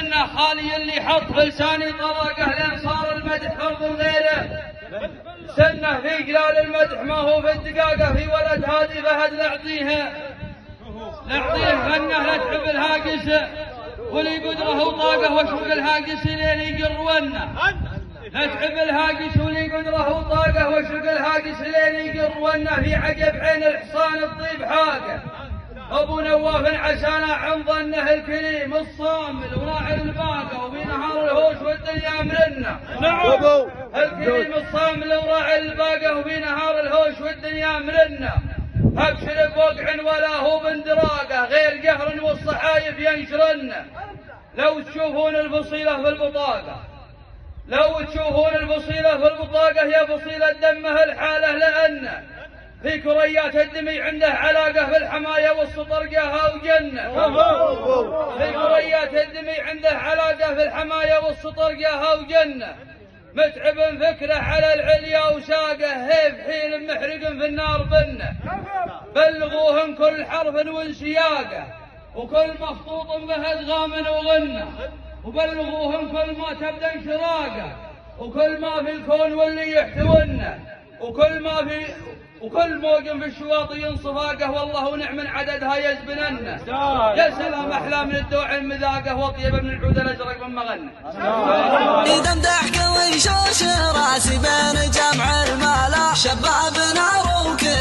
سنه خالي اللي حط بلساني طرقه لين صار المدح فرض غيره. سنه في قلال المدح ما هو في الدقاقه، في ولد هادي فهد نعطيه غنه لا تحب الهاقس ولي قدره وطاقه واشوق الهاقس لين يقر ونه. لا تحب الهاقس ولي قدره وطاقه واشوق الهاقس لين يقر ونه. في عقب عين الحصان الطيب حاقه ابو نواف عسانا عن ظنه الكريم الصامل وراعي الباقه وفي نهار الهوش والدنيا مرنه. الكريم الصامل وراعي الباقه وفي نهار الهوش والدنيا مرنه. ابشر بوقع ولا هو بندراقه غير قهر والصحايف ينشرنه. لو تشوفون الفصيله في البطاقه، لو تشوفون الفصيله في البطاقه يا فصيله دمه الحاله لانه في كريات الدمي عنده علاقه في الحمايه والسطر قاها وجنه. في كريات الدمي عنده علاقه في الحمايه والسطر قاها وجنه. متعب فكره على العليا وساقه هيف حيل محرق في النار بنه. بلغوهم كل حرف وانسياقه وكل مخطوط به ادغام وغنه. وبلغوهم كل ما تبدا انشراقه وكل ما في الكون واللي يحتوونه. وكل موقن في الشواطئ ينصفاقه والله ونعم عددها يزبننه. يا سلام احلى من الدوع المذاقه واطيب من العود الازرق من مغنه. اذا مدحك ويشوش راسي بين جمع الملا شبابنا وكل